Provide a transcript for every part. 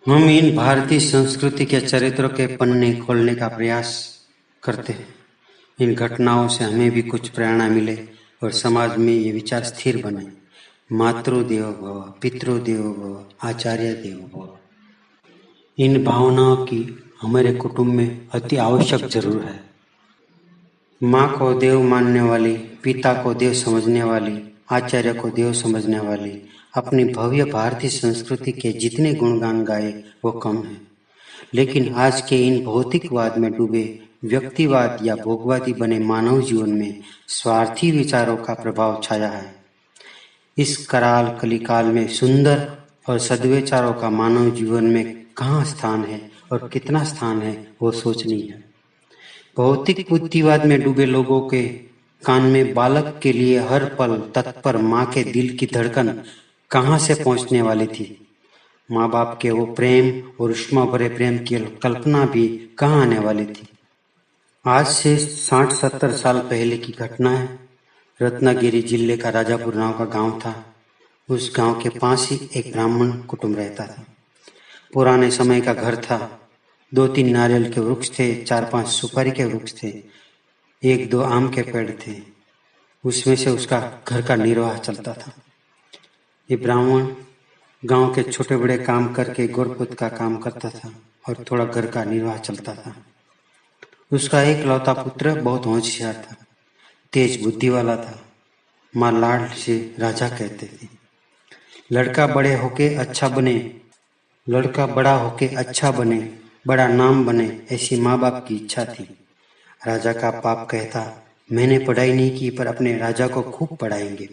हम इन भारतीय संस्कृति के चरित्रों के पन्ने खोलने का प्रयास करते हैं। इन घटनाओं से हमें भी कुछ प्रेरणा मिले और समाज में ये विचार स्थिर बने। मातृदेवो भव, पितृदेवो भव, आचार्य देवो भव। इन भावनाओं की हमारे कुटुंब में अति आवश्यक जरूर है। माँ को देव मानने वाली, पिता को देव समझने वाली, आचार्य को देव समझने वाली अपनी भव्य भारतीय संस्कृति के जितने गुणगान गाए वो कम है। लेकिन आज के इन भौतिकवाद में डूबे व्यक्तिवाद या भोगवादी बने मानव जीवन में स्वार्थी विचारों का प्रभाव छाया है। इस कराल कलिकाल में सुंदर और सद्विचारों का मानव जीवन में कहाँ स्थान है और कितना स्थान है वो सोचनी है। भौतिक बुद्धिवाद में डूबे लोगों के कान में बालक के लिए हर पल तत्पर माँ के दिल की धड़कन कहाँ से पहुँचने वाली थी। माँ बाप के वो प्रेम और उष्मा भरे प्रेम की कल्पना भी कहाँ आने वाली थी। आज से 60-70 साल पहले की घटना है। रत्नागिरी जिले का राजापुर नाम का गांव था। उस गांव के पास ही एक ब्राह्मण कुटुंब रहता था। पुराने समय का घर था। 2-3 नारियल के वृक्ष थे, 4-5 सुपारी के वृक्ष थे, 1-2 आम के पेड़ थे। उसमें से उसका घर का निर्वाह चलता था। ये ब्राह्मण गांव के छोटे बड़े काम करके गोरपुत का काम करता था और थोड़ा घर का निर्वाह चलता था। उसका एक लौता पुत्र बहुत होशियार था, तेज बुद्धि वाला था। माँ लाड से राजा कहते थे। लड़का बड़ा होके अच्छा बने, बड़ा नाम बने, ऐसी माँ बाप की इच्छा थी। राजा का बाप कहता, मैंने पढ़ाई नहीं की पर अपने राजा को खूब पढ़ाएंगे।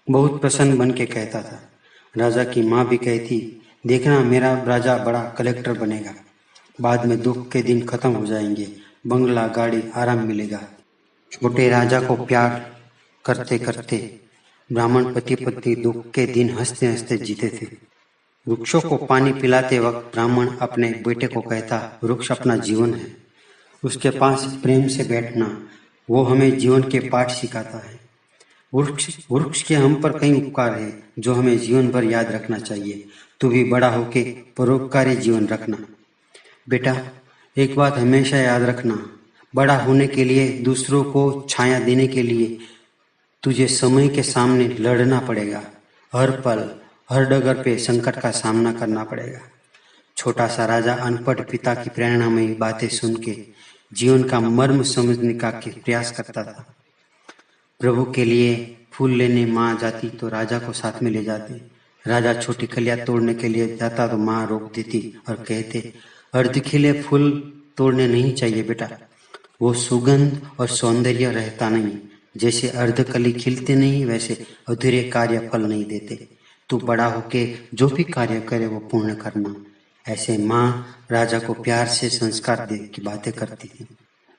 बहुत प्रसन्न बन के कहता था। राजा की माँ भी कहती, देखना मेरा राजा बड़ा कलेक्टर बनेगा, बाद में दुख के दिन खत्म हो जाएंगे, बंगला गाड़ी आराम मिलेगा। छोटे राजा को प्यार करते करते ब्राह्मण पति पत्नी दुख के दिन हंसते हंसते जीते थे। वृक्षों को पानी पिलाते वक्त ब्राह्मण अपने बेटे को कहता, वृक्ष अपना जीवन है, उसके पास प्रेम से बैठना, वो हमें जीवन के पाठ सिखाता है। वृक्ष के हम पर कई उपकार है जो हमें जीवन भर याद रखना चाहिए। तू भी बड़ा होके परोपकारी जीवन रखना। बेटा, एक बात हमेशा याद रखना, बड़ा होने के लिए, दूसरों को छाया देने के लिए तुझे समय के सामने लड़ना पड़ेगा। हर पल हर डगर पे संकट का सामना करना पड़ेगा। छोटा सा राजा अनपढ़ पिता की प्रेरणामयी बातें सुन के जीवन का मर्म समझने का प्रयास करता था। प्रभु के लिए फूल लेने माँ जाती तो राजा को साथ में ले जाते। राजा छोटी कलियां तोड़ने के लिए जाता तो माँ रोक देती और कहते, अर्ध खिले फूल तोड़ने नहीं चाहिए बेटा, वो सुगंध और सौंदर्य रहता नहीं। जैसे अर्धकली खिलते नहीं वैसे अधूरे कार्य फल नहीं देते। तू बड़ा होके जो भी कार्य करे वो पूर्ण करना। ऐसे माँ राजा को प्यार से संस्कार दे की बातें करती थी।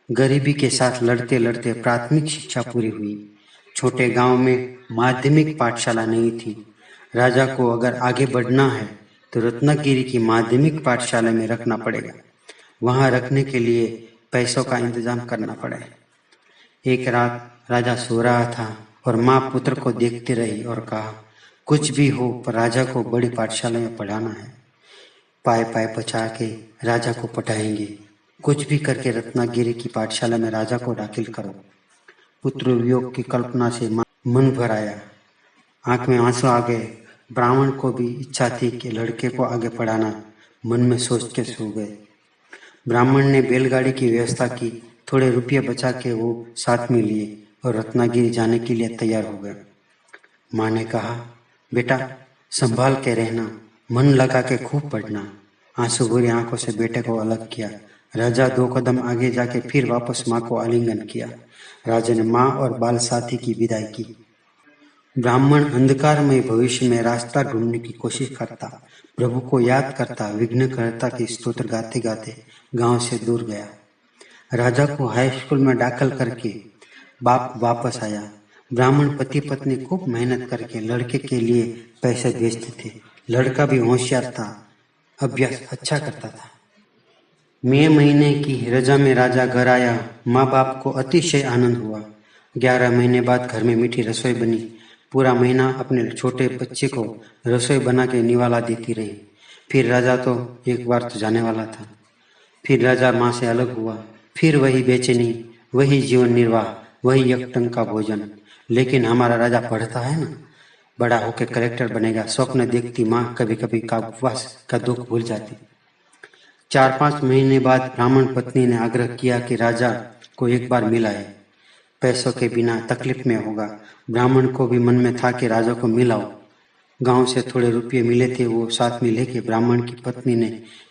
गरीबी के साथ लड़ते लड़ते प्राथमिक शिक्षा पूरी हुई। छोटे गांव में माध्यमिक पाठशाला नहीं थी। राजा को अगर आगे बढ़ना है तो रत्नागिरी की माध्यमिक पाठशाला में रखना पड़ेगा। वहां रखने के लिए पैसों का इंतजाम करना पड़ेगा। एक रात राजा सो रहा था और माँ पुत्र को देखती रही और कहा, कुछ भी हो पर राजा को बड़ी पाठशाला में पढ़ाना है। पाए पाए पचा के राजा को पढ़ाएंगे। कुछ भी करके रत्नागिरी की पाठशाला में राजा को दाखिल करो। पुत्र वियोग की कल्पना से मन भर आया, आंख में आंसू आ गए। ब्राह्मण को भी इच्छा थी कि लड़के को आगे पढ़ाना। मन में सोच के सो गए। ब्राह्मण ने बैलगाड़ी की व्यवस्था की। थोड़े रुपये बचा के वो साथ में लिए और रत्नागिरी जाने के लिए तैयार हो गए। माँ ने कहा, बेटा संभाल के रहना, मन लगा के खूब पढ़ना। आंसू भरी आंखों से बेटे को अलग किया। राजा 2 कदम आगे जाके फिर वापस माँ को आलिंगन किया। राजा ने माँ और बाल साथी की विदाई की। ब्राह्मण अंधकारमय भविष्य में रास्ता ढूंढने की कोशिश करता, प्रभु को याद करता, विघ्नकर्ता की स्तोत्र गाते गाते गांव से दूर गया। राजा को हाई स्कूल में दाखिल करके बाप वापस आया। ब्राह्मण पति पत्नी खूब मेहनत करके लड़के के लिए पैसे भेजते थे। लड़का भी होशियार था, अभ्यास अच्छा करता था। मई महीने की रजा में राजा घर आया। माँ बाप को अतिशय आनंद हुआ। 11 महीने बाद घर में मीठी रसोई बनी। पूरा महीना अपने छोटे बच्चे को रसोई बना के निवाला देती रही। फिर राजा तो एक बार तो जाने वाला था। फिर राजा माँ से अलग हुआ। फिर वही बेचैनी, वही जीवन निर्वाह, वही एक टंक का भोजन। लेकिन हमारा राजा पढ़ता है ना, बड़ा होकर कलेक्टर बनेगा। स्वप्न देखती माँ कभी कभी का उपवास का दुख भूल जाती। 4-5 महीने बाद ब्राह्मण पत्नी ने आग्रह किया कि राजा को एक बार मिलाए, पैसों के बिना तकलीफ में होगा। ब्राह्मण को भी मन में था कि राजा को मिलाओ। गांव से थोड़े रुपये मिले थे, वो साथ में लेके ब्राह्मण की पत्नी ने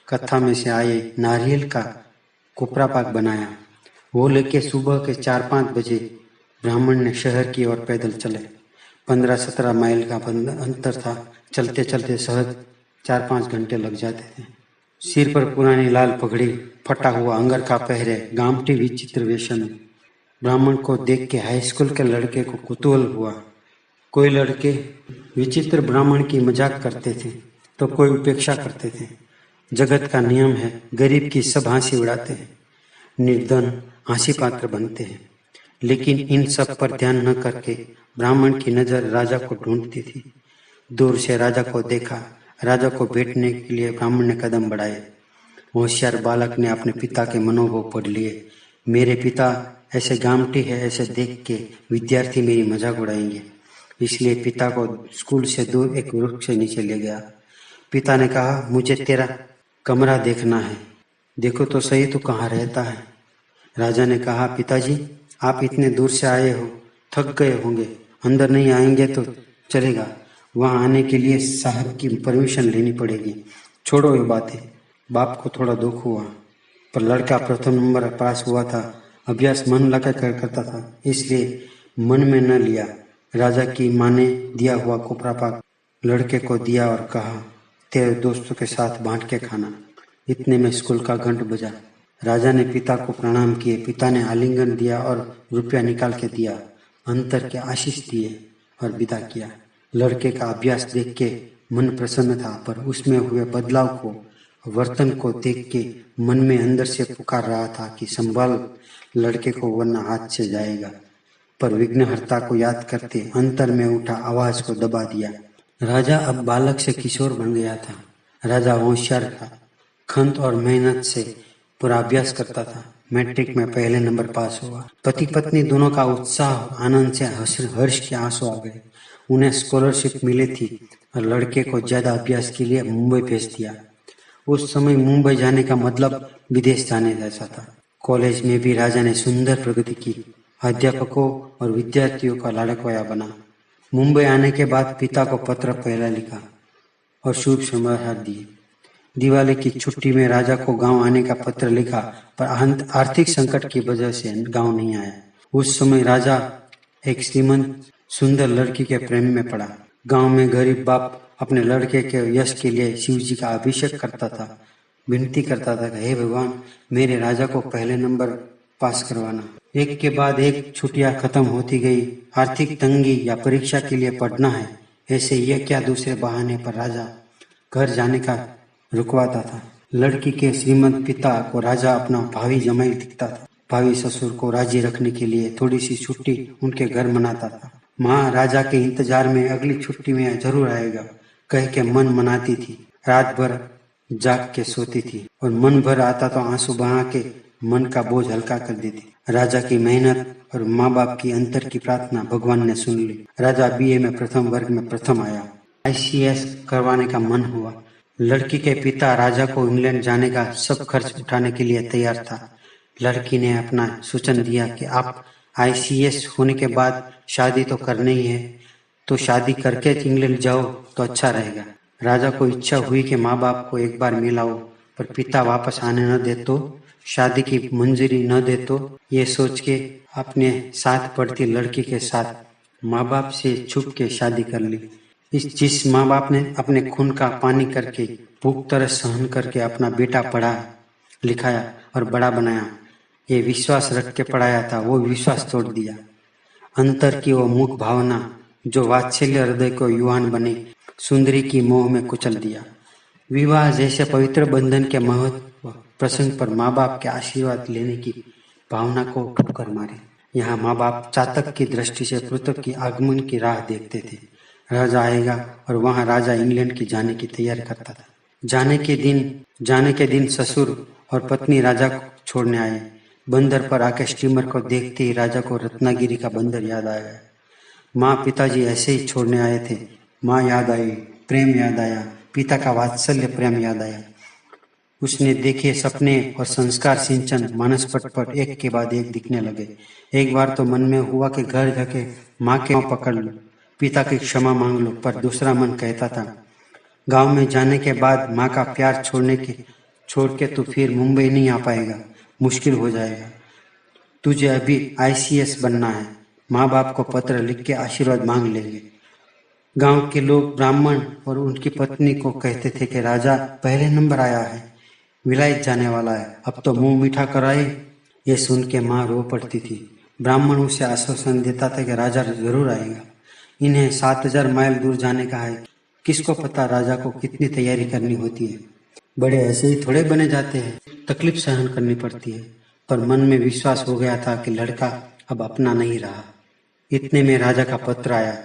कथा में से आए नारियल का कोपरा पाक बनाया। वो लेके सुबह के 4-5 बजे ब्राह्मण ने शहर की ओर पैदल चले। 15-17 माइल का अंतर था। चलते चलते सहज 4-5 घंटे लग जाते थे। सिर पर पुरानी लाल पगड़ी, फटा हुआ अंगरखा पहरे, गामठी विचित्र वेश में ब्राह्मण को देख के हाई स्कूल के लड़के को कुतूहल हुआ। कोई लड़के विचित्र ब्राह्मण की मजाक करते थे तो कोई उपेक्षा करते थे। जगत का नियम है, गरीब की सब हंसी उड़ाते हैं, निर्धन हंसी पात्र बनते हैं। लेकिन इन सब पर ध्यान न करके ब्राह्मण की नजर राजा को ढूंढती थी। दूर से राजा को देखा। राजा को भेंटने के लिए ब्राह्मण ने कदम बढ़ाए। होशियार बालक ने अपने पिता के मनोभाव पढ़ लिए। मेरे पिता ऐसे गामठी है, ऐसे देख के विद्यार्थी मेरी मजाक उड़ाएंगे। इसलिए पिता को स्कूल से दूर एक वृक्ष के नीचे ले गया। पिता ने कहा, मुझे तेरा कमरा देखना है, देखो तो सही तू कहाँ रहता है। राजा ने कहा, पिताजी आप इतने दूर से आए हो, थक गए होंगे, अंदर नहीं आएंगे तो चलेगा। वहां आने के लिए साहब की परमिशन लेनी पड़ेगी। छोड़ो ये बातें। बाप को थोड़ा दुख हुआ, पर लड़का प्रथम नंबर पास हुआ था, अभ्यास मन लगा कर करता था, इसलिए मन में न लिया। राजा की माँ ने दिया हुआ कोपरा पाक लड़के को दिया और कहा, तेरे दोस्तों के साथ बांट के खाना। इतने में स्कूल का घंट बजा। राजा ने पिता को प्रणाम किए। पिता ने आलिंगन दिया और रुपया निकाल के दिया, अंतर के आशीष दिए और विदा किया। लड़के का अभ्यास देख के मन प्रसन्न था, पर उसमें हुए बदलाव को, वर्तन को देख के मन में अंदर से पुकार रहा था कि संभाल लड़के को वरना हाथ से जाएगा। पर विघ्नहर्ता को याद करते अंतर में उठा आवाज को दबा दिया। राजा अब बालक से किशोर बन गया था। राजा होशियार था, खंत और मेहनत से पूरा अभ्यास करता था। मैट्रिक में पहले नंबर पास हुआ। पति पत्नी दोनों का उत्साह आनंद से हर्ष के आंसू आ गए। उन्हें स्कॉलरशिप मिली थी और लड़के को ज्यादा अभ्यास के लिए मुंबई भेज दिया। उस समय मुंबई जाने का मतलब विदेश जाने जैसा था। कॉलेज में भी राजा ने सुंदर प्रगति की। अध्यापकों और विद्यार्थियों का लाड़कवाया बना। मुंबई आने के बाद पिता को पत्र पहला लिखा और शुभ समाचार दिए। दिवाली की छुट्टी में राजा को गांव आने का पत्र लिखा, पर आर्थिक संकट की वजह से गांव नहीं आया। उस समय राजा एक श्रीमंत सुंदर लड़की के प्रेम में पड़ा। गांव में गरीब बाप अपने लड़के के यश के लिए शिव जी का अभिषेक करता था, विनती करता था कि हे भगवान, मेरे राजा को पहले नंबर पास करवाना। एक के बाद एक छुट्टियां खत्म होती गई। आर्थिक तंगी या परीक्षा के लिए पढ़ना है, ऐसे यह क्या दूसरे बहाने पर राजा घर जाने का रुकवाता था। लड़की के श्रीमंत पिता को राजा अपना भावी जमाई दिखता था। भावी ससुर को राजी रखने के लिए थोड़ी सी छुट्टी उनके घर मनाता था। माँ राजा के इंतजार में अगली छुट्टी में जरूर आएगा कह के मन मनाती थी। रात भर जाग के सोती थी और मन भर आता तो आंसू बहा के मन का बोझ हल्का कर देती। राजा की मेहनत और माँ बाप की अंतर की प्रार्थना भगवान ने सुन ली। राजा बीए में प्रथम वर्ग में प्रथम आया। ICS करवाने का मन हुआ। लड़की के पिता राजा को इंग्लैंड जाने का सब खर्च उठाने के लिए तैयार था। लड़की ने अपना सूचन दिया कि आप ICS होने के बाद शादी तो करनी ही है, तो शादी करके इंग्लैंड जाओ तो अच्छा रहेगा। राजा को इच्छा हुई कि माँ बाप को एक बार मिलाओ, पर पिता वापस आने न दे तो, शादी की मंजूरी न दे तो, ये सोच के अपने साथ पढ़ती लड़की के साथ माँ बाप से छुप के शादी कर ली। जिस माँ बाप ने अपने खून का पानी करके भूख तरस सहन करके अपना बेटा पढ़ा लिखाया और बड़ा बनाया, ये विश्वास रख के पढ़ाया था, वो विश्वास तोड़ दिया। अंतर की वो मुख भावना जो वात्सल्य हृदय को युवान बने, सुंदरी की मोह में कुचल दिया। विवाह जैसे पवित्र बंधन के महत्व प्रसंग पर माँ बाप के आशीर्वाद लेने की भावना को ठोकर मारे। यहाँ माँ बाप चातक की दृष्टि से पुत्र की आगमन की राह देखते थे। राजा आएगा और वहां राजा इंग्लैंड की जाने की तैयारी करता था। जाने के दिन ससुर और पत्नी राजा को छोड़ने आए। बंदर पर आके स्टीमर को देखते ही राजा को रत्नागिरी का बंदर याद आ गया। माँ पिताजी ऐसे ही छोड़ने आए थे। माँ याद आई, प्रेम याद आया, पिता का वात्सल्य प्रेम याद आया। उसने देखे सपने और संस्कार सिंचन मानस पट पर एक के बाद एक दिखने लगे। एक बार तो मन में हुआ कि घर जाके माँ के पाँव पकड़ लो, पिता की क्षमा मांग लो, पर दूसरा मन कहता था गांव में जाने के बाद माँ का प्यार छोड़ के तो फिर मुंबई नहीं आ पाएगा, मुश्किल हो जाएगा। तुझे अभी ICS बनना है। माँ बाप को पत्र लिख के आशीर्वाद मांग लेंगे। गांव के लोग ब्राह्मण और उनकी पत्नी को कहते थे कि राजा पहले नंबर आया है, विलायत जाने वाला है, अब तो मुंह मीठा कराए। ये सुन के माँ रो पड़ती थी। ब्राह्मण उसे आश्वासन देता था कि राजा जरूर आएगा, इन्हें 7000 माइल दूर जाने का है, किसको पता राजा को कितनी तैयारी करनी होती है। बड़े ऐसे ही थोड़े बने जाते हैं, तकलीफ सहन करनी पड़ती है। पर मन में विश्वास हो गया था कि लड़का अब अपना नहीं रहा। इतने में राजा का पत्र आया,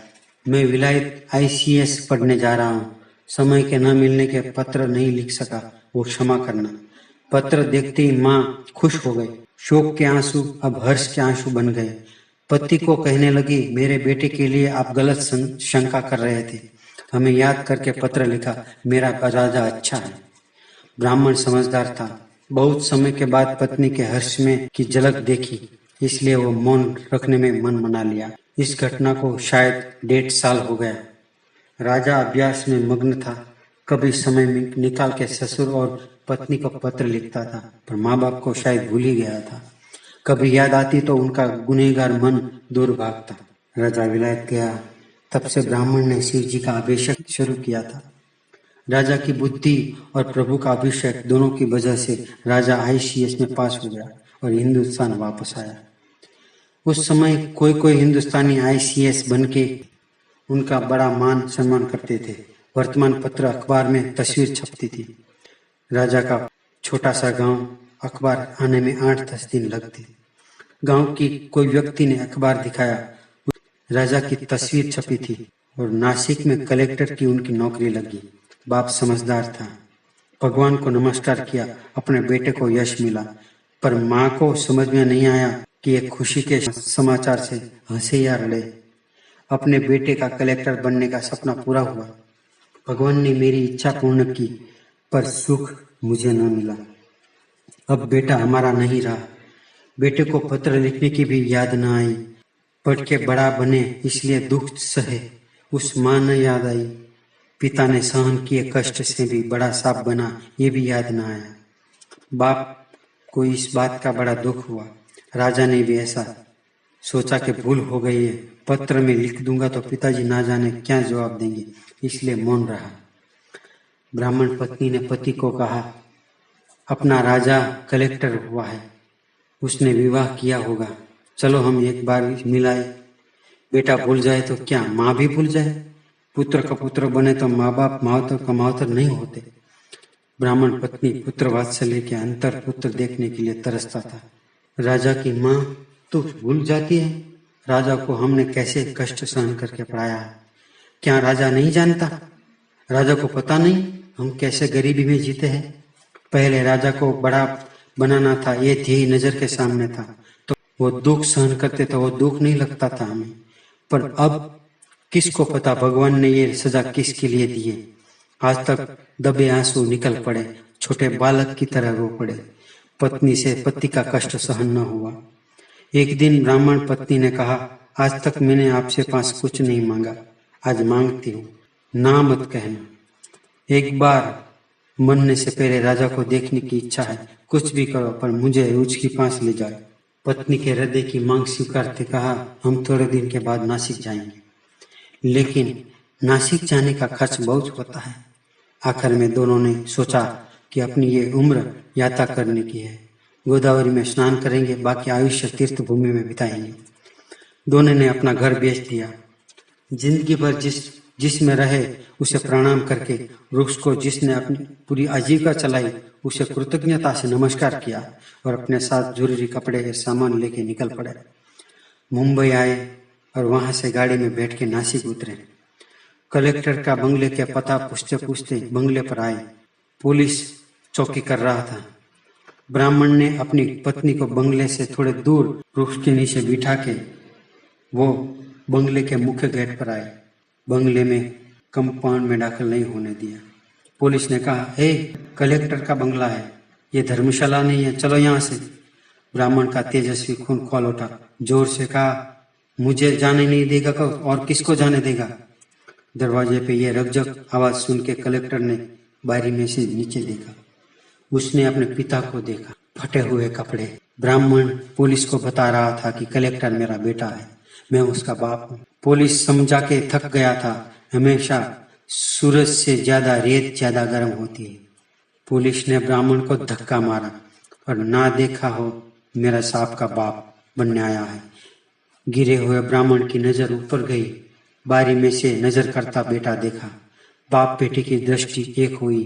मैं विलायत ICS पढ़ने जा रहा हूँ, समय के न मिलने के पत्र नहीं लिख सका, वो क्षमा करना। पत्र देखते ही माँ खुश हो गई। शोक के आंसू अब हर्ष के आंसू बन गए। पति को कहने लगी, मेरे बेटे के लिए आप गलत शंका कर रहे थे, हमें याद करके पत्र लिखा, मेरा राजा अच्छा है। ब्राह्मण समझदार था। बहुत समय के बाद पत्नी के हर्ष में की झलक देखी, इसलिए वो मौन रखने में मन मना लिया। इस घटना को शायद 1.5 साल हो गया। राजा अभ्यास में मग्न था। कभी समय निकाल के ससुर और पत्नी को पत्र लिखता था, पर माँ बाप को शायद भूल ही गया था। कभी याद आती तो उनका गुनहगार मन दूर भागता। राजा विलायत गया, तब से ब्राह्मण ने शिव जी का अभिषेक शुरू किया था। राजा की बुद्धि और प्रभु का अभिषेक दोनों की वजह से राजा ICS में पास हो गया और हिंदुस्तान वापस आया। उस समय कोई हिंदुस्तानी ICS बन के उनका बड़ा मान सम्मान करते थे। वर्तमान पत्र अखबार में तस्वीर छपती थी। राजा का छोटा सा गांव, अखबार आने में 8-10 दिन लगते। गांव की कोई व्यक्ति ने अखबार दिखाया, राजा की तस्वीर छपी थी और नासिक में कलेक्टर की उनकी नौकरी लगी। बाप समझदार था, भगवान को नमस्कार किया, अपने बेटे को यश मिला। पर माँ को समझ में नहीं आया कि एक खुशी के समाचार से हंसे या रड़े। अपने बेटे का कलेक्टर बनने का सपना पूरा हुआ। भगवान ने मेरी इच्छा पूर्ण की, पर सुख मुझे न मिला। अब बेटा हमारा नहीं रहा। बेटे को पत्र लिखने की भी याद न आई। पढ़ के बड़ा बने इसलिए दुख सहे, उस माँ न याद आई। पिता ने सहन किए कष्ट से भी बड़ा सांप बना, ये भी याद न आया। बाप को इस बात का बड़ा दुख हुआ। राजा ने भी ऐसा सोचा कि भूल हो गई है, पत्र में लिख दूंगा तो पिताजी ना जाने क्या जवाब देंगे, इसलिए मौन रहा। ब्राह्मण पत्नी ने पति को कहा, अपना राजा कलेक्टर हुआ है, उसने विवाह किया होगा, चलो हम एक बार मिलाए। बेटा भूल जाए तो क्या माँ भी भूल जाए? पुत्र का पुत्र बने तो माँ बाप मावतर का मावतर नहीं होते। ब्राह्मण पत्नी पुत्र वात्सल्य के अंतर पुत्र देखने के लिए तरसता था। राजा की माँ तो भूल जाती है, राजा को हमने कैसे कष्ट सहन करके पढ़ाया है, क्या राजा नहीं जानता? राजा को पता नहीं हम कैसे गरीबी में जीते हैं। पहले राजा को बड़ा बनाना था, ये ध्येय नजर के सामने था, तो वो दुख सहन करते तो वो दुख नहीं लगता था हमें। पर अब किसको पता भगवान ने ये सजा किसके लिए दी है। आज तक दबे आंसू निकल पड़े, छोटे बालक की तरह रो पड़े। पत्नी से पति का कष्ट सहन न हुआ। एक दिन ब्राह्मण पत्नी ने कहा, आज तक मैंने आपसे पास कुछ नहीं मांगा, आज मांगती हूँ, ना मत कहना। एक बार मरने से पहले राजा को देखने की इच्छा है, कुछ भी करो पर मुझे उसके पास ले जाओ। पत्नी के हृदय की मांग स्वीकारते कहा, हम थोड़े दिन के बाद नासिक जाएंगे, लेकिन नासिक जाने का खर्च बहुत होता है। आखिर में दोनों ने सोचा कि अपनी ये उम्र यात्रा करने की है, गोदावरी में स्नान करेंगे, बाकी आयुष्य तीर्थ भूमि में बिताएंगे। दोनों ने अपना घर बेच दिया। जिंदगी भर जिसमें रहे उसे प्रणाम करके, वृक्ष को जिसने अपनी पूरी आजीविका चलाई उसे कृतज्ञता से नमस्कार किया और अपने साथ जरूरी कपड़े के सामान लेके निकल पड़े। मुंबई आए और वहां से गाड़ी में बैठ के नासिक उतरे। कलेक्टर का बंगले के पता पूछते पूछते बंगले पर आए। पुलिस चौकी कर रहा था। ब्राह्मण ने अपनी पत्नी को बंगले से थोड़े दूर वृक्ष के नीचे बिठा के वो बंगले के मुख्य गेट पर आए। बंगले में कंपाउंड में दाखिल नहीं होने दिया। पुलिस ने कहा, कलेक्टर का बंगला है, ये धर्मशाला नहीं है, चलो यहाँ से। ब्राह्मण का तेजस्वी खून खौल उठा। जोर से कहा, मुझे जाने नहीं देगा और किसको जाने देगा। दरवाजे पे ये रकझक आवाज सुन के कलेक्टर ने बारी में से नीचे देखा। उसने अपने पिता को देखा, फटे हुए कपड़े। ब्राह्मण पुलिस को बता रहा था कि कलेक्टर मेरा बेटा है, मैं उसका बाप हूँ। पुलिस समझा के थक गया था। हमेशा सूरज से ज्यादा रेत ज्यादा गर्म होती है। पुलिस ने ब्राह्मण को धक्का मारा और ना देखा हो मेरा सांप का बाप बनने आया है। गिरे हुए ब्राह्मण की नजर ऊपर गई। बारी में से नजर करता बेटा देखा। बाप बेटे की दृष्टि एक हुई,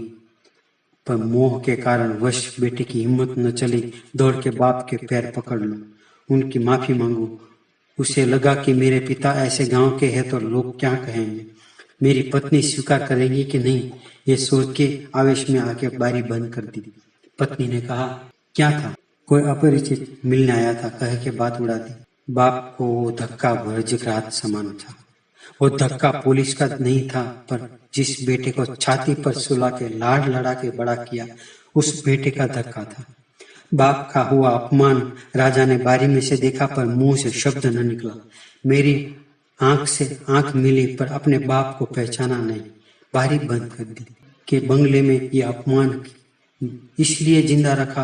पर मोह के कारण वश बेटे की हिम्मत न चली दौड़ के बाप के पैर पकड़ लूं, उनकी माफी मांगू। उसे लगा कि मेरे पिता ऐसे गांव के हैं तो लोग क्या कहेंगे, मेरी पत्नी स्वीकार करेगी कि नहीं, ये सोच के आवेश में आके बारी बंद कर दी। पत्नी ने कहा, क्या था? कोई अपरिचित मिलने आया था, कह के बात उड़ा दी। बाप को वो धक्का भर्जक रात समान था। वो धक्का पुलिस का नहीं था, पर जिस बेटे को छाती पर सुला के लाड लड़ा के बड़ा किया, उस बेटे का धक्का था। बाप का हुआ अपमान राजा ने बारी में से देखा, पर मुंह से शब्द न निकला। मेरी आंख से आंख मिली, पर अपने बाप को पहचाना नहीं। बारी बंद कर दी कि बंगले में ये अपमान इसलिए जिंदा रखा।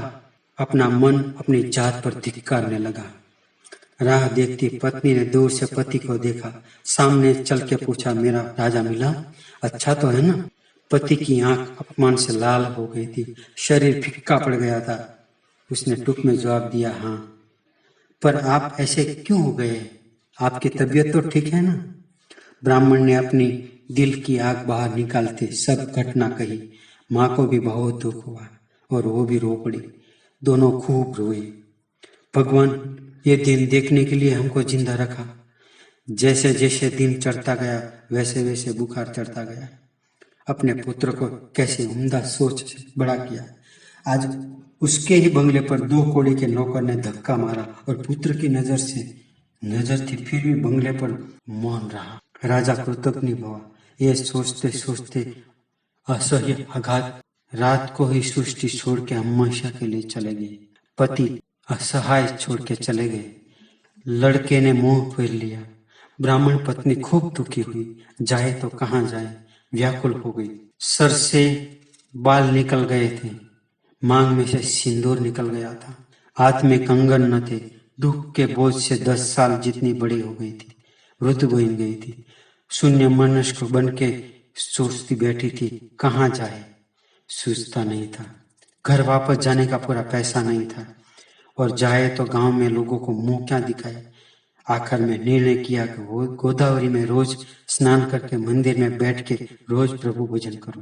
अपना मन अपनी जात पर धिक्कारने लगा। राह देखती पत्नी ने दूर से पति को देखा। सामने चल के पूछा, मेरा राजा मिला? अच्छा तो है ना? पति की आंख अपमान से लाल हो गई थी, शरीर फिक्का पड़ गया था। उसने टुक में जवाब दिया, हाँ। पर आप ऐसे क्यों हो गए? आपकी तबीयत तो ठीक है ना? ब्राह्मण ने अपनी दिल की आग बाहर निकालते सब घटना कही। माँ को भी बहुत दुख हुआ और वो भी रो पड़ी। दोनों खूब रोए। भगवान, ये दिन देखने के लिए हमको जिंदा रखा। जैसे जैसे दिन चढ़ता गया वैसे वैसे बुखार चढ़ता गया। अपने पुत्र को कैसे उम्दा सोच से बड़ा किया। आज उसके ही बंगले पर 2 कौड़ी के नौकर ने धक्का मारा और पुत्र की नजर थी, फिर भी बंगले पर मौन रहा। राजा कृतज्ञ हुआ। ये सोचते सोचते असह्य आघात रात को ही सृष्टि छोड़ के हमेशा के लिए चले गए। पति असहाय छोड़ के चले गए। लड़के ने मुंह फेर लिया। ब्राह्मण पत्नी खूब दुखी हुई। जाए तो कहाँ जाए, व्याकुल हो गई। सर से बाल निकल गए थे, मांग में से सिंदूर निकल गया था, हाथ में कंगन न थे। दुख के बोझ से 10 साल जितनी बड़ी हो गई थी, वृद्ध बन गई थी। शून्य मनुष्य बन के सोचती बैठी थी, कहाँ जाए, सूझता नहीं था। घर वापस जाने का पूरा पैसा नहीं था, और जाए तो गांव में लोगों को मुंह क्या दिखाए। आखिर में निर्णय किया कि वो गोदावरी में रोज स्नान करके मंदिर में बैठ के रोज प्रभु भजन करूं।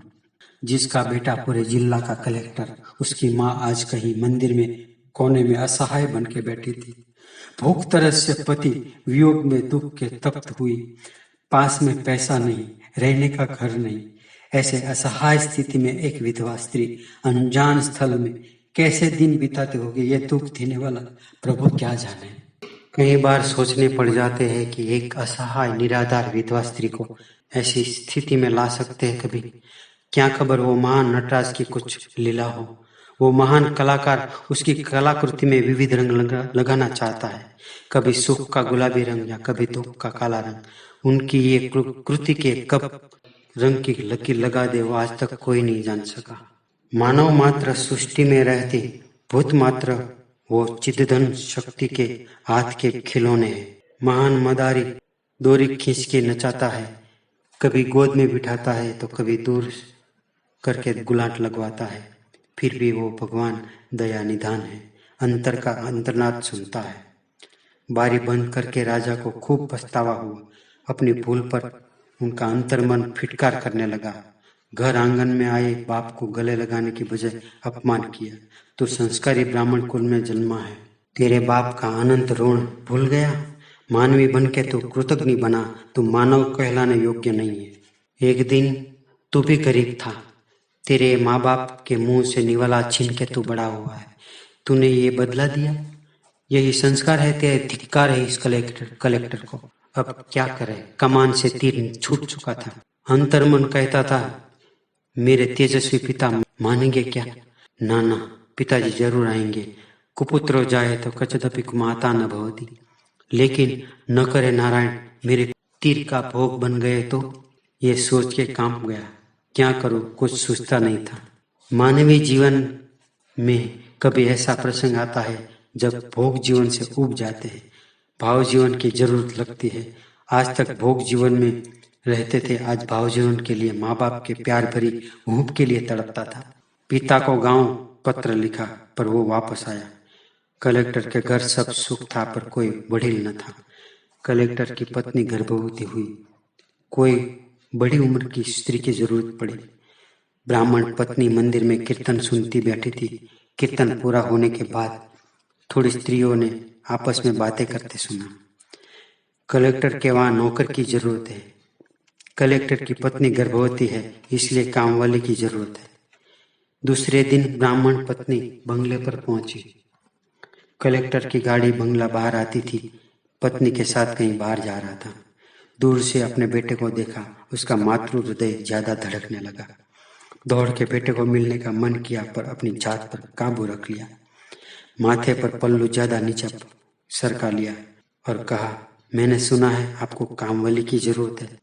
जिसका बेटा पूरे जिला का कलेक्टर, उसकी माँ आज कहीं मंदिर में कोने में असहाय बन के बैठी थी। भूख तरस से पति वियोग में दुख के तप्त हुई। पास में पैसा नहीं, रहने का घर नहीं। ऐसे असहाय स्थिति में एक विधवा स्त्री अनजान स्थल में कैसे दिन बिताते होंगे, ये दुख देने वाला प्रभु क्या जाने। कई बार सोचने पड़ जाते हैं कि एक असहाय निराधार विधवा स्त्री को ऐसी स्थिति में ला सकते हैं कभी। क्या खबर वो महान नटराज की कुछ लीला हो। वो महान कलाकार उसकी कलाकृति में विविध रंग लगाना चाहता है, कभी सुख का गुलाबी रंग या कभी दुख का काला रंग। उनकी ये कृति के कब रंग की लकीर लगा दे, वो आज तक कोई नहीं जान सका। मानव मात्र सृष्टि में रहते, भूत मात्र वो चिदधन शक्ति के हाथ के खिलौने हैं। महान मदारी डोरी खींच के नचाता है, कभी गोद में बिठाता है तो कभी दूर करके गुलाट लगवाता है। फिर भी वो भगवान दया निधान है, अंतर का अंतर्नाद सुनता है। बारी बंद करके राजा को खूब पछतावा हुआ। अपनी भूल पर उनका अंतर्मन फिटकार करने लगा। घर आंगन में आए बाप को गले लगाने की बजाय अपमान किया। तो संस्कारी ब्राह्मण कुल में जन्मा है, तेरे बाप का अनंत ऋण भूल गया। मानवी बन के तू कृतज्ञ बना, तू मानव कहलाने योग्य नहीं है। एक दिन तू भी गरीब था, तेरे माँ बाप के मुंह से निवाला छीन के तू बड़ा हुआ है, तूने ये बदला दिया। यही संस्कार है, तेरे धिक्कार है इस कलेक्टर को। अब क्या करे, कमान से तीर छूट चुका था। अंतर्मन कहता था, मेरे तेजस्वी पिता मानेंगे क्या? ना ना, पिताजी जरूर आएंगे। कुपुत्रो जाए तो कचदपि माता न भवती। लेकिन न करे नारायण, मेरे तीर का भोग बन गए तो? ये सोच के काम गया, क्या करूं, कुछ सोचता नहीं था। मानवीय जीवन में कभी ऐसा प्रसंग आता है जब भोग जीवन से उब जाते हैं, भाव जीवन की जरूरत लगती है। आज तक भोग जीवन में रहते थे, आज भाव जीवन के लिए, माँ बाप के प्यार भरी ऊँट के लिए तड़पता था। पिता को गांव पत्र लिखा पर वो वापस आया। कलेक्टर के घर सब सुख था पर कोई वडील न था। कलेक्टर की पत्नी गर्भवती हुई, कोई बड़ी उम्र की स्त्री की जरूरत पड़ी। ब्राह्मण पत्नी मंदिर में कीर्तन सुनती बैठी थी। कीर्तन पूरा होने के बाद थोड़ी स्त्रियों ने आपस में बातें करते सुना। कलेक्टर के वहां नौकर की जरूरत है। कलेक्टर की पत्नी गर्भवती है, इसलिए कामवाली की जरूरत है। दूसरे दिन ब्राह्मण पत्नी बंगले पर पहुंची। कलेक्टर की गाड़ी बंगला बाहर आती थी। पत्नी के साथ कहीं बाहर जा रहा था। दूर से अपने बेटे को देखा, उसका मातृ हृदय ज्यादा धड़कने लगा। दौड़ के बेटे को मिलने का मन किया पर अपनी जात पर काबू रख लिया। माथे पर पल्लू ज्यादा नीचा सरका लिया और कहा, मैंने सुना है आपको कामवाली की जरूरत है।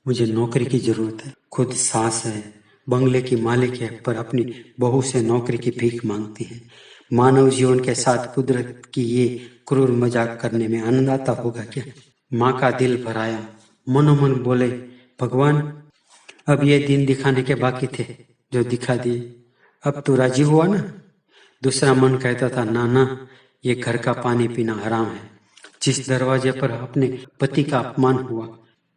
मुझे नौकरी की जरूरत है। खुद सास है, बंगले की मालिक है, पर अपनी बहू से नौकरी की भीख मांगती है। मानव जीवन के साथ कुदरत की ये क्रूर मजाक करने में आनंद आता होगा क्या? माँ का दिल भर आया। मनोमन बोले, भगवान, अब ये दिन दिखाने के बाकी थे जो दिखा दिए। अब तो राजी हुआ ना? दूसरा मन कहता था, ना ना, ये घर का पानी पीना हराम है। जिस दरवाजे पर अपने पति का अपमान हुआ,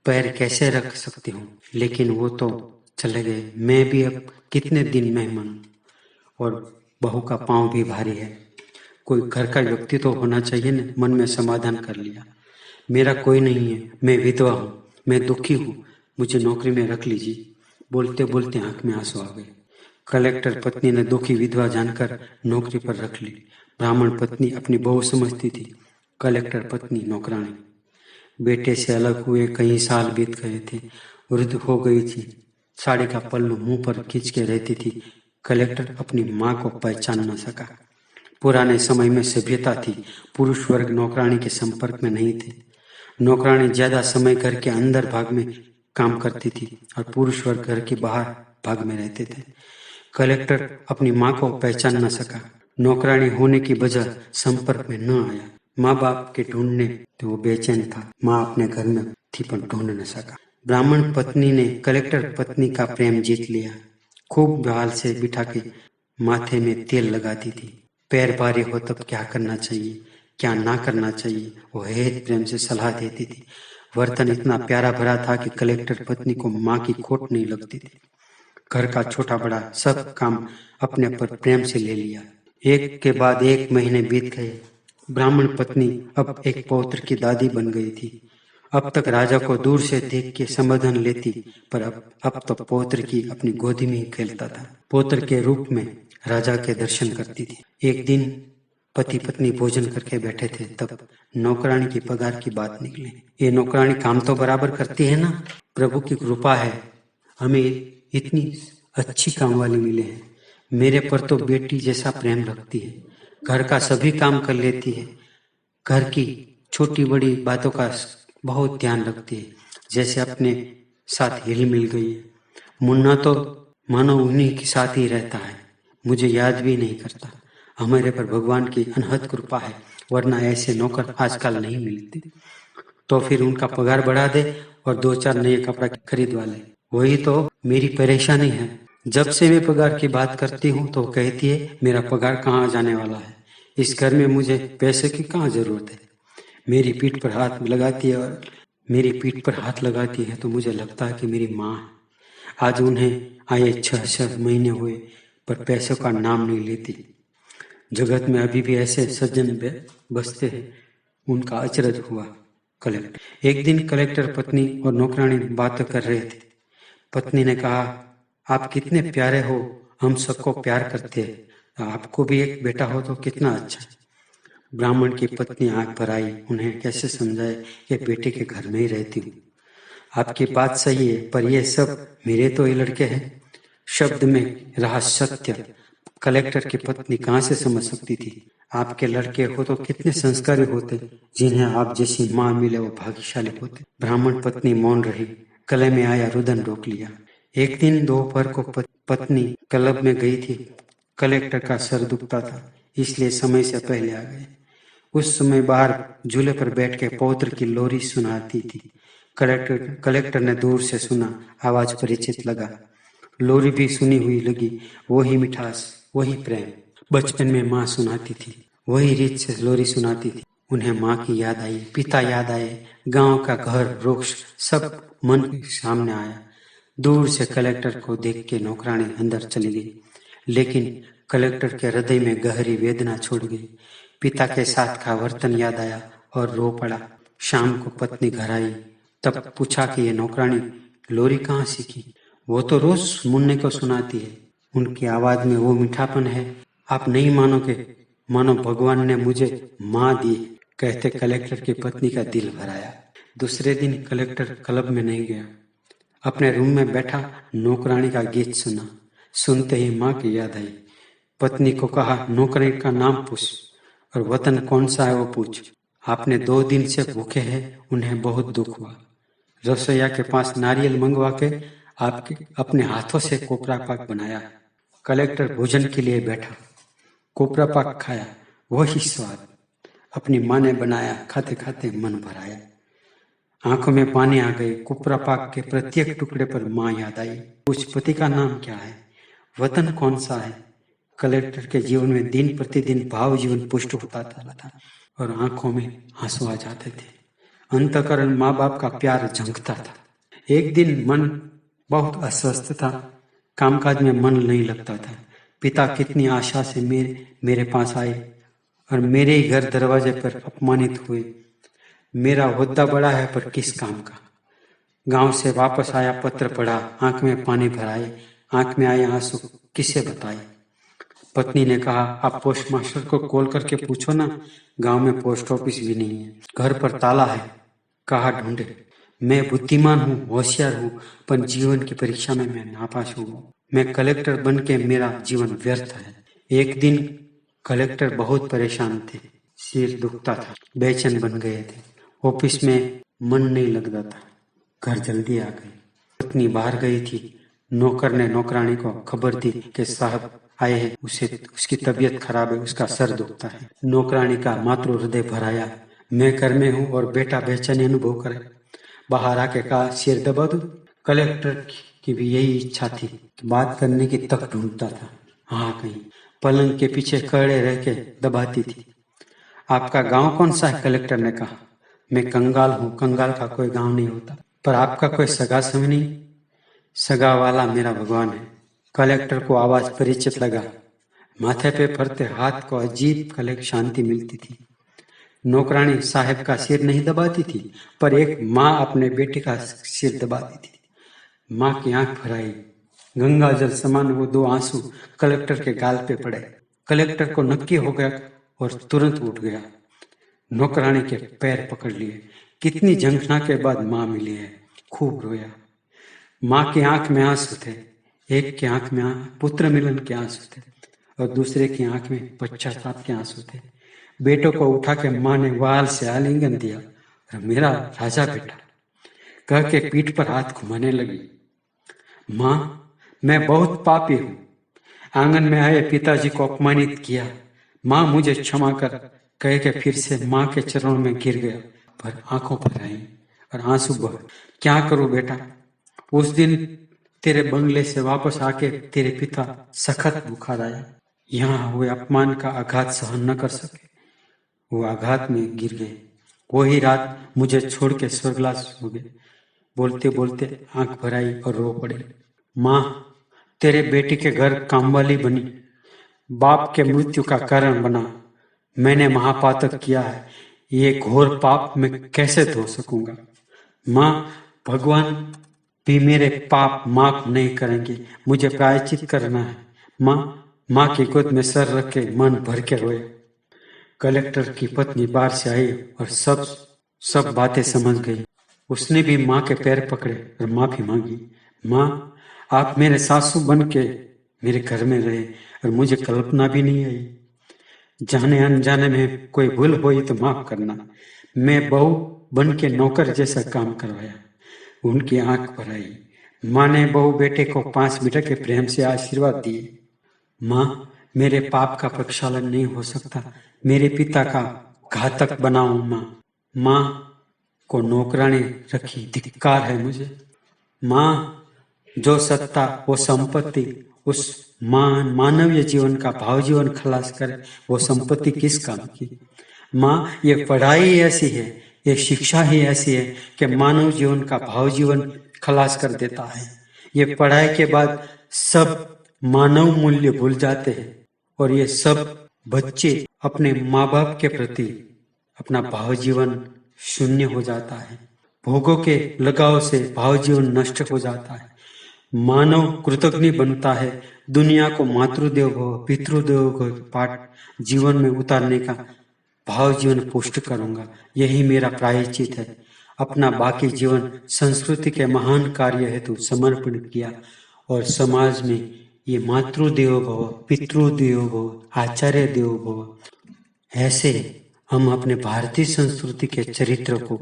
पैर कैसे रख सकती हूँ? लेकिन वो तो चले गए, मैं भी अब कितने दिन मेहमान, और बहू का पांव भी भारी है। कोई घर का व्यक्ति तो होना चाहिए ना। मन में समाधान कर लिया, मेरा कोई नहीं है, मैं विधवा हूँ, मैं दुखी हूँ, मुझे नौकरी में रख लीजिए। बोलते बोलते आंख में आंसू आ गए। कलेक्टर पत्नी ने दुखी विधवा जानकर नौकरी पर रख ली। ब्राह्मण पत्नी अपनी बहू समझती थी, कलेक्टर पत्नी नौकरानी। बेटे से अलग हुए कई साल बीत गए थे, वृद्ध हो गई थी, साड़ी का पल्लू मुंह पर खींच के रहती थी। कलेक्टर अपनी माँ को पहचान न सका। पुराने समय में सभ्यता थी, पुरुष वर्ग नौकरानी के संपर्क में नहीं थे। नौकरानी ज्यादा समय घर के अंदर भाग में काम करती थी और पुरुष वर्ग घर के बाहर भाग में रहते थे। कलेक्टर अपनी माँ को पहचान न सका। नौकरानी होने की वजह संपर्क में न आया। माँ बाप के ढूंढने तो वो बेचैन था। माँ अपने घर में थी पर ढूंढ न सका। ब्राह्मण पत्नी ने कलेक्टर पत्नी का प्रेम जीत लिया। खूब बहाल से बिठा के माथे में तेल लगाती थी। पैर भारी हो तब क्या करना चाहिए, क्या ना करना चाहिए, वो हेत प्रेम से सलाह देती थी। वर्तन इतना प्यारा भरा था कि कलेक्टर पत्नी को माँ की खोट नहीं लगती थी। घर का छोटा बड़ा सब काम अपने पर प्रेम से ले लिया। एक के बाद एक महीने बीत गए। ब्राह्मण पत्नी अब एक पौत्र की दादी बन गई थी। अब तक राजा को दूर से देख के संबोधन लेती, पर अब तो पौत्र की अपनी गोदी में ही खेलता था। पौत्र के रूप में राजा के दर्शन करती थी। एक दिन पति पत्नी भोजन करके बैठे थे, तब नौकरानी की पगार की बात निकली। ये नौकरानी काम तो बराबर करती है ना? प्रभु की कृपा है, हमें इतनी अच्छी काम वाली मिले हैं। मेरे पर तो बेटी जैसा प्रेम रखती है, घर का सभी काम कर लेती है, घर की छोटी बड़ी बातों का बहुत ध्यान रखती है, जैसे अपने साथ हिल मिल गई है। मुन्ना तो मानो उन्हीं के साथ ही रहता है, मुझे याद भी नहीं करता। हमारे पर भगवान की अनहद कृपा है, वरना ऐसे नौकर आजकल नहीं मिलते। तो फिर उनका पगार बढ़ा दे और 2-4 नए कपड़ा खरीदवा ले। वही तो मेरी परेशानी है। जब से मैं पगार की बात करती हूँ तो कहती है, मेरा पगार कहाँ जाने वाला है, इस घर में मुझे पैसे की कहाँ जरूरत है। मेरी पीठ पर हाथ लगाती है, और मेरी पीठ पर हाथ लगाती है तो मुझे लगता है कि मेरी माँ है। आज उन्हें आए 6 महीने हुए पर पैसों का नाम नहीं लेती। जगत में अभी भी ऐसे सज्जन बसते हैं, उनका अचरज हुआ। कलेक्टर एक दिन कलेक्टर पत्नी और नौकरानी बात कर रहे थे। पत्नी ने कहा, आप कितने प्यारे हो, हम सबको प्यार करते हैं, आपको भी एक बेटा हो तो कितना अच्छा। ब्राह्मण की पत्नी आंख भर आई, उन्हें कैसे समझाए कि बेटे के घर में ही रहती हूँ। आपकी बात सही है, पर ये सब मेरे तो ये लड़के हैं। शब्द में रहा सत्य। कलेक्टर की पत्नी कहाँ से समझ सकती थी। आपके लड़के हो तो कितने संस्कारी होते, जिन्हें आप जैसी माँ मिले वो भाग्यशाली होते। ब्राह्मण पत्नी मौन रही, गले में आया रुदन रोक लिया। एक दिन दोपहर को पत्नी क्लब में गई थी। कलेक्टर का सर दुखता था, इसलिए समय से पहले आ गए। उस समय बाहर झूले पर बैठ के पौत्र की लोरी सुनाती थी। कलेक्टर ने दूर से सुना, आवाज परिचित लगा। लोरी भी सुनी हुई लगी, वही मिठास, वही प्रेम। बचपन में माँ सुनाती थी, वही रीत से लोरी सुनाती थी। उन्हें माँ की याद आई, पिता याद आए, गांव का घर, वृक्ष, सब मन के सामने आया। दूर से कलेक्टर को देख के नौकरानी अंदर चली गई, लेकिन कलेक्टर के हृदय में गहरी वेदना छोड़ गई। पिता के साथ का वर्तन याद आया और रो पड़ा। शाम को पत्नी घर आई, तब पूछा कि ये नौकरानी लोरी कहाँ सीखी। वो तो रोज मुन्ने को सुनाती है, उनकी आवाज में वो मीठापन है, आप नहीं मानोगे, मानो भगवान ने मुझे माँ दी। कहते कलेक्टर की पत्नी का दिल भर आया। दूसरे दिन कलेक्टर क्लब में नहीं गया, अपने रूम में बैठा नौकरानी का गीत सुना। सुनते ही माँ की याद आई। पत्नी को कहा, नौकरानी का नाम पूछ और वतन कौन सा है वो पूछ। आपने 2 दिन से भूखे हैं, उन्हें बहुत दुख हुआ। रसोईया के पास नारियल मंगवा के आपके अपने हाथों से कोपरा पाक बनाया। कलेक्टर भोजन के लिए बैठा, कोपरा पाक खाया, वही स्वाद अपनी माँ ने बनाया। खाते खाते मन भर आया, आंखों में पानी आ गए। कोपरा पाक के प्रत्येक टुकड़े पर माँ याद आई। उस पति का नाम क्या है, वतन कौन सा है। कलेक्टर के जीवन में दिन प्रतिदिन भाव जीवन पुष्ट होता था और आंखों में आंसू आ जाते थे। अंतःकरण माँ बाप का प्यार झंकता था। एक दिन मन बहुत अस्वस्थ था, कामकाज में मन नहीं लगता था। पिता कितनी आशा से मेरे पास आए और मेरे ही घर दरवाजे पर अपमानित हुए। मेरा होद्दा बड़ा है पर किस काम का। गांव से वापस आया, पत्र पढ़ा, आंख में पानी भराए, आंख में आए आंसू किसे बताए। पत्नी ने कहा, आप पोस्ट मास्टर को कॉल करके पूछो ना, गांव में पोस्ट ऑफिस भी नहीं है, घर पर ताला है, कहा ढूंढे। मैं बुद्धिमान हूँ, होशियार हूँ, पर जीवन की परीक्षा में मैं नापास हूँ। मैं कलेक्टर बन के मेरा जीवन व्यर्थ है। एक दिन कलेक्टर बहुत परेशान थे, सिर दुखता था, बेचैन बन गए थे। ऑफिस में मन नहीं लगता था। घर जल्दी आ गई। पत्नी बाहर गई थी। नौकर ने नौकरानी को खबर दी कि साहब आए हैं, उसकी तबीयत खराब है, उसका सर दुखता है। नौकरानी का मातृ हृदय भर आया। मैं घर में हूँ और बेटा बेचैनी अनुभव करे। बाहर आके कहा, सिर दबा दूं। कलेक्टर की भी यही इच्छा थी कि बात करने की तक ढूंढता था। हाँ, कहीं पलंग के पीछे खड़े रह के दबाती थी। आपका गांव कौन सा है, कलेक्टर ने कहा। मैं कंगाल हूँ, कंगाल का कोई गांव नहीं होता। पर आपका कोई सगा समय नहीं। सगा वाला मेरा भगवान है। कलेक्टर को आवाज परिचित लगा। माथे पे फरते हाथ को अजीब कलेक शांति मिलती थी। नौकरानी साहब का सिर नहीं दबाती थी, पर एक माँ अपने बेटे का सिर दबाती थी। माँ की आंख भर आई। गंगा जल समान वो 2 आंसू कलेक्टर के गाल पे पड़े। कलेक्टर को नक्की हो गया और तुरंत उठ गया। नौकरानी के पैर पकड़ लिए। कितनी झंखना के बाद माँ मिली है, खूब रोया। माँ की आंख में आंसू थे। एक की आंख में पुत्र मिलन के आंसू थे और दूसरे की आंख में पश्चाताप के आंसू थे। बेटों को उठा के माँ ने वाल से आलिंगन दिया और मेरा राजा बेटा कह के पीठ पर हाथ घुमाने लगी। माँ, मैं बहुत पापी हूँ, आंगन में आए पिताजी को अपमानित किया। माँ, मुझे क्षमा कर, कह के फिर से माँ के चरणों में गिर गया, पर आंखों पर आई और आंसू बह। क्या करूं बेटा, उस दिन तेरे बंगले से वापस आके तेरे पिता सखत बुखार आया। यहाँ हुए अपमान का आघात सहन न कर सके, वो आघात में गिर गए। वही रात मुझे छोड़ के स्वर्गवास हो गए। बोलते बोलते आंख भराई और रो पड़े। माँ, तेरे बेटी के घर कामवाली बनी, बाप के मृत्यु का कारण बना। मैंने महापातक किया है, ये घोर पाप मैं कैसे धो सकूंगा। माँ, भगवान भी मेरे पाप माफ नहीं करेंगे। मुझे प्रायश्चित करना है। माँ की गोद में सर रख के मन भर के रोए। कलेक्टर की पत्नी बाहर से आई और सब बातें समझ गई। उसने भी माँ के पैर पकड़े और माफी मांगी। माँ, आप मेरे सासू बन के मेरे घर में रहे और मुझे कल्पना भी नहीं आई। जाने अनजाने में कोई भूल हुई तो माफ करना। मैं बहू बन के नौकर जैसा काम करवाया। उनकी आंख भर आई। माँ ने बहू बेटे को 5 मिनट के प्रेम से आशीर्वाद दिए। माँ, मेरे पाप का प्रक्षालन नहीं हो सकता। मेरे पिता का घातक बनाओ माँ को नौकरानी रखी, धिक्कार है मुझे। माँ, जो सत्ता वो संपत्ति उस मानवीय जीवन का भाव जीवन खलास करे, वो संपत्ति किस काम की। माँ, ये पढ़ाई ऐसी है, ये शिक्षा ही ऐसी है कि मानव जीवन का भाव जीवन खलास कर देता है। ये पढ़ाई के बाद सब मानव मूल्य भूल जाते हैं और ये सब बच्चे अपने माँ बाप के प्रति अपना भाव जीवन शून्य हो जाता है। भोगों के लगाव से भाव जीवन नष्ट हो जाता है। मानव कृतज्ञ बनता है। दुनिया को मातृदेव भव पितृदेव भव पाठ जीवन में उतारने का भाव जीवन पुष्ट करूंगा। यही मेरा प्रायश्चित है। अपना बाकी जीवन संस्कृति के महान कार्य हेतु समर्पित किया और समाज में ये मातृदेव भव पितृदेव भव आचार्य देव भव ऐसे हम अपने भारतीय संस्कृति के चरित्र को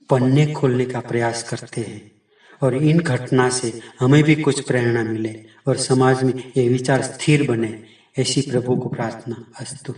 पन्ने खोलने का प्रयास करते हैं और इन घटना से हमें भी कुछ प्रेरणा मिले और समाज में ये विचार स्थिर बने। ऐसी प्रभु को प्रार्थना। अस्तु।